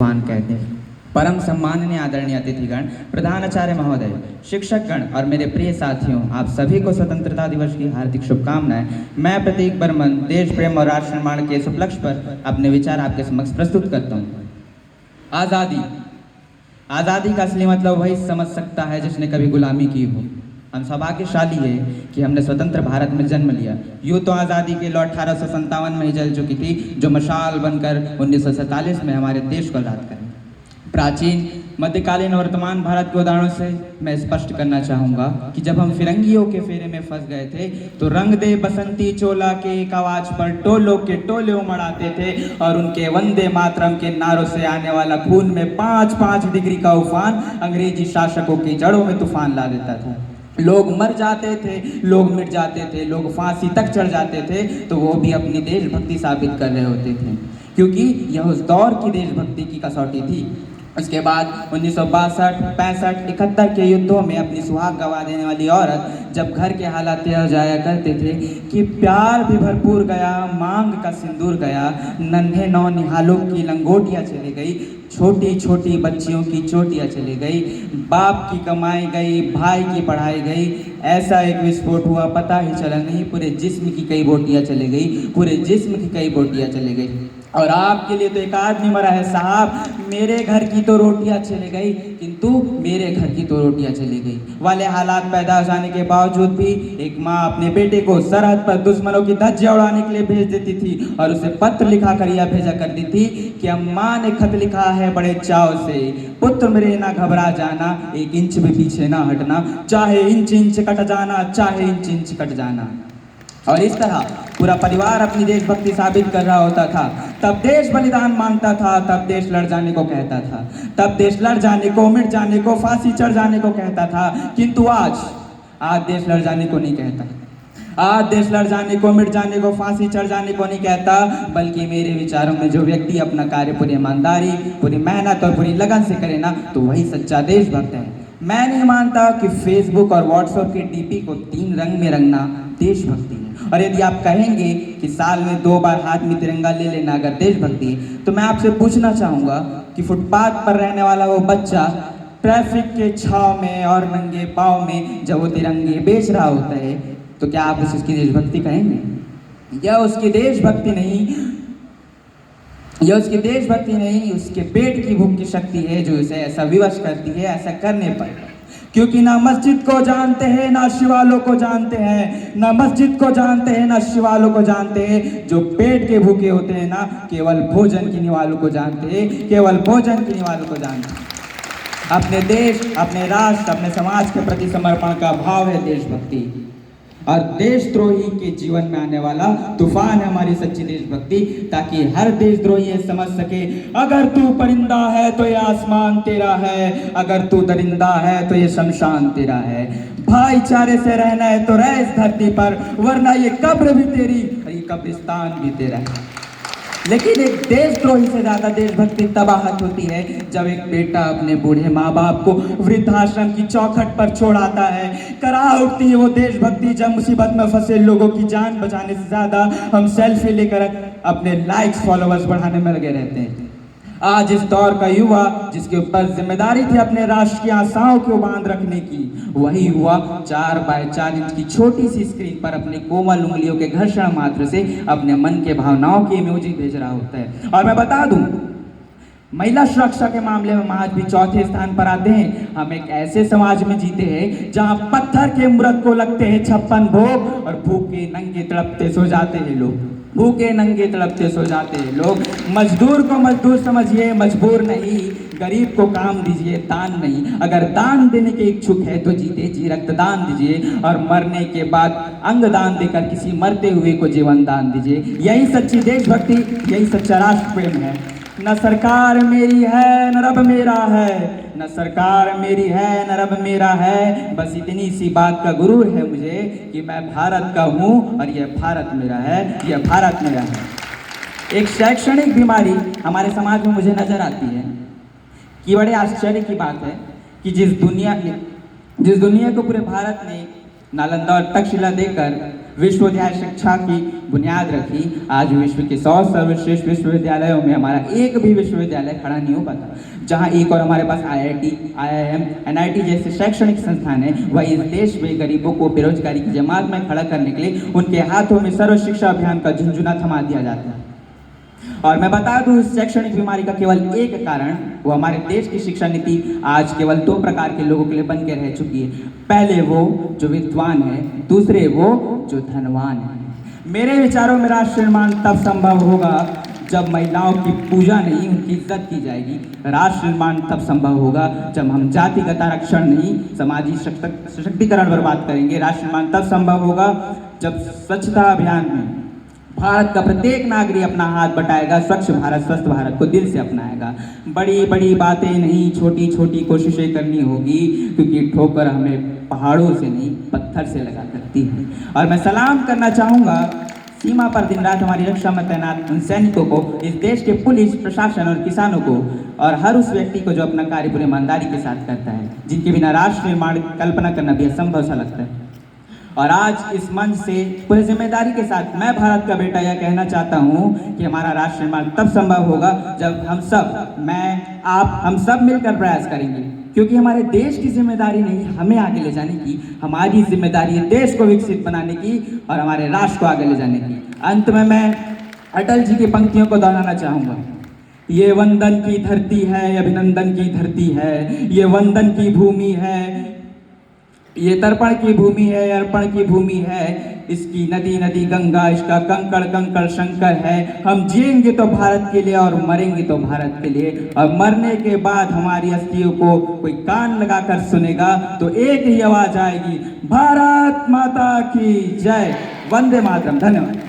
मान कहते हैं। परम सम्माननीय आदरणीय अतिथिगण, प्रधानाचार्य महोदय, शिक्षकगण और मेरे प्रिय साथियों, आप सभी को स्वतंत्रता दिवस की हार्दिक शुभकामनाएं। मैं प्रतीक बर्मन देश प्रेम और राष्ट्र निर्माण के इस उपलक्ष्य पर अपने विचार आपके समक्ष प्रस्तुत करता हूँ। आज़ादी। आज़ादी का असली मतलब वही समझ सकता है जिसने कभी गुलामी की हो। हम सौभाग्यशाली है कि हमने स्वतंत्र भारत में जन्म लिया। यूँ तो आज़ादी के लौ 1857 में ही जल चुकी थी, जो मशाल बनकर 1947 में हमारे देश को आज़ाद करें। प्राचीन, मध्यकालीन और वर्तमान भारत के उदाहरणों से मैं स्पष्ट करना चाहूँगा कि जब हम फिरंगियों के फेरे में फंस गए थे तो रंग दे बसंती चोला के एक आवाज़ पर टोलों के टोले उमड़ आते थे और उनके वंदे मातरम के नारों से आने वाला खून में 5-5 डिग्री का उफान अंग्रेजी शासकों की जड़ों में तूफान ला देता था। लोग मर जाते थे, लोग मिट जाते थे, लोग फांसी तक चढ़ जाते थे, तो वो भी अपनी देशभक्ति साबित कर रहे होते थे, क्योंकि यह उस दौर की देशभक्ति की कसौटी थी। उसके बाद 1962, 65, 71 के युद्धों में अपनी सुहाग गंवा देने वाली औरत जब घर के हालात यह जाया करते थे कि प्यार भी भरपूर गया, मांग का सिंदूर गया, नन्हे नौ निहालों की लंगोटियाँ चली गई, छोटी छोटी बच्चियों की चोटियाँ चली गई, बाप की कमाई गई, भाई की पढ़ाई गई, ऐसा एक विस्फोट हुआ पता ही चला नहीं, पूरे जिस्म की कई बोटियाँ चली गई, पूरे जिस्म की कई बोटियाँ चली गई। और आपके लिए तो एक आदमी मरा है साहब, मेरे घर की तो रोटियां चली गई, किंतु मेरे घर की तो रोटियां चली गई वाले हालात पैदा हो जाने के बावजूद भी एक माँ अपने बेटे को सरहद पर दुश्मनों की धज्जियां उड़ाने के लिए भेज देती थी और उसे पत्र लिखा कर यह भेजा करती थी कि अम्मा ने खत लिखा है बड़े चाव से, पुत्र मेरे ना घबरा जाना, 1 इंच भी पीछे ना हटना, चाहे इंच इंच कट जाना, चाहे इंच इंच कट जाना। और इस तरह पूरा परिवार अपनी देशभक्ति साबित कर रहा होता था। तब देश बलिदान मांगता था, तब देश लड़ जाने को कहता था, तब देश लड़ जाने को, मिट जाने को, फांसी चढ़ जाने को कहता था, किंतु आज देश लड़ जाने को नहीं कहता। आज देश लड़ जाने को, मिट जाने को, फांसी चढ़ जाने को नहीं कहता, बल्कि मेरे विचारों में जो व्यक्ति अपना कार्य पूरी ईमानदारी, पूरी मेहनत और पूरी लगन से करे ना, तो वही सच्चा देशभक्त है। मैं नहीं मानता कि फेसबुक और व्हाट्सएप के डीपी को 3 रंग में रंगना देशभक्ति है। और यदि आप कहेंगे कि साल में 2 बार हाथ में तिरंगा ले लेना अगर देशभक्ति है, तो मैं आपसे पूछना चाहूँगा कि फुटपाथ पर रहने वाला वो बच्चा ट्रैफिक के छाव में और नंगे पाँव में जब वो तिरंगे बेच रहा होता है, तो क्या आप उसकी देशभक्ति कहेंगे? यह उसकी देशभक्ति नहीं, यह उसकी देशभक्ति नहीं, उसके पेट की भूख की शक्ति है जो उसे ऐसा विवश करती है ऐसा करने पर। क्योंकि ना मस्जिद को जानते हैं, ना शिवालों को जानते हैं, ना मस्जिद को जानते हैं, ना शिवालों को जानते हैं, जो पेट के भूखे होते हैं ना, केवल भोजन की निवालों को जानते हैं, केवल भोजन की निवालों को जानते हैं। अपने देश, अपने राष्ट्र, अपने समाज के प्रति समर्पण का भाव है देशभक्ति। और देशद्रोही के जीवन में आने वाला तूफान है हमारी सच्ची देशभक्ति, ताकि हर देशद्रोही ये समझ सके, अगर तू परिंदा है तो ये आसमान तेरा है, अगर तू दरिंदा है तो ये शमशान तेरा है, भाईचारे से रहना है तो रह इस धरती पर, वरना ये कब्र भी तेरी और ये कब्रिस्तान भी तेरा है। लेकिन एक देशद्रोही से ज्यादा देशभक्ति तब आहत होती है जब एक बेटा अपने बूढ़े माँ बाप को वृद्धाश्रम की चौखट पर छोड़ आता है। करा उठती है वो देशभक्ति जब मुसीबत में फंसे लोगों की जान बचाने से ज्यादा हम सेल्फी लेकर अपने लाइक्स फॉलोअर्स बढ़ाने में लगे रहते हैं। आज इस दौर का युवा जिसके ऊपर जिम्मेदारी थी अपने राष्ट्र की आशाओं को बांध रखने की, वही युवा 4x4 इंच की छोटी सी स्क्रीन पर अपने कोमल उंगलियों के घर्षण मात्र से अपने मन के भावनाओं की इमोजी भेज रहा होता है। और मैं बता दूं, महिला सुरक्षा के मामले में हम आज भी 4थे स्थान पर आते हैं। हम एक ऐसे समाज में जीते हैं जहां पत्थर के मृत को लगते हैं 56 भोग और भूखे नंगे तड़पते सो जाते हैं लोग, भूखे नंगे तड़पते सो जाते हैं लोग। मजदूर को मजदूर समझिए, मजबूर नहीं, गरीब को काम दीजिए, दान नहीं। अगर दान देने के इच्छुक है तो जीते जी रक्तदान दीजिए और मरने के बाद अंग दान देकर किसी मरते हुए को जीवन दान दीजिए। यही सच्ची देशभक्ति, यही सच्चा राष्ट्र प्रेम है। न सरकार मेरी है न रब मेरा है, न सरकार मेरी है न रब मेरा है, बस इतनी सी बात का गुरूर है मुझे कि मैं भारत का हूँ और यह भारत मेरा है, यह भारत मेरा है। एक शैक्षणिक बीमारी हमारे समाज में मुझे नजर आती है कि बड़े आश्चर्य की बात है कि जिस दुनिया को पूरे भारत ने नालंदा और तक्षशिला देकर विश्वविद्यालय शिक्षा की बुनियाद रखी, आज विश्व के 100 सर्वश्रेष्ठ विश्वविद्यालयों में हमारा एक भी विश्वविद्यालय खड़ा नहीं हो पाता। जहाँ एक और हमारे पास IIT, IIM, NIT जैसे शैक्षणिक संस्थान है, वही इस देश में गरीबों को बेरोजगारी की जमात में खड़ा करने के लिए उनके हाथों में सर्व शिक्षा अभियान का झुंझुना थमा दिया जाता है। और मैं बता दूं, इस शैक्षणिक बीमारी का केवल एक कारण, वो हमारे देश की शिक्षा नीति आज केवल 2 प्रकार के लोगों के लिए बन के रह चुकी है। पहले वो जो विद्वान है, दूसरे वो जो धनवान है। मेरे विचारों में राष्ट्र निर्माण तब संभव होगा जब महिलाओं की पूजा नहीं, उनकी इज्जत की जाएगी। राष्ट्र निर्माण तब संभव होगा जब हम जातिगत आरक्षण नहीं, समाजी सशक्तिकरण पर बात करेंगे। राष्ट्र निर्माण तब संभव होगा जब स्वच्छता अभियान में भारत का प्रत्येक नागरिक अपना हाथ बटाएगा, स्वच्छ भारत, स्वस्थ भारत को दिल से अपनाएगा। बड़ी बड़ी बातें नहीं, छोटी छोटी कोशिशें करनी होगी, क्योंकि ठोकर हमें पहाड़ों से नहीं, पत्थर से लगा करती है। और मैं सलाम करना चाहूँगा सीमा पर दिन रात हमारी रक्षा में तैनात उन सैनिकों को, इस देश के पुलिस प्रशासन और किसानों को, और हर उस व्यक्ति को जो अपना कार्य पूरी ईमानदारी के साथ करता है, जिनके बिना राष्ट्र निर्माण कल्पना करना भी असंभव सा लगता है। और आज इस मंच से पूरी जिम्मेदारी के साथ मैं भारत का बेटा यह कहना चाहता हूँ कि हमारा राष्ट्र निर्माण तब संभव होगा जब हम सब, मैं, आप, हम सब मिलकर प्रयास करेंगे। क्योंकि हमारे देश की जिम्मेदारी नहीं हमें आगे ले जाने की, हमारी जिम्मेदारी है देश को विकसित बनाने की और हमारे राष्ट्र को आगे ले जाने की। अंत में मैं अटल जी की पंक्तियों को दोहराना चाहूँगा। ये वंदन की धरती है, अभिनंदन की धरती है, ये वंदन की भूमि है, ये तर्पण की भूमि है, अर्पण की भूमि है, इसकी नदी नदी गंगा, इसका कंकड़ कंकड़ शंकर है। हम जिएंगे तो भारत के लिए और मरेंगे तो भारत के लिए, और मरने के बाद हमारी अस्थियों को कोई कान लगाकर सुनेगा तो एक ही आवाज आएगी, भारत माता की जय, वंदे मातरम। धन्यवाद।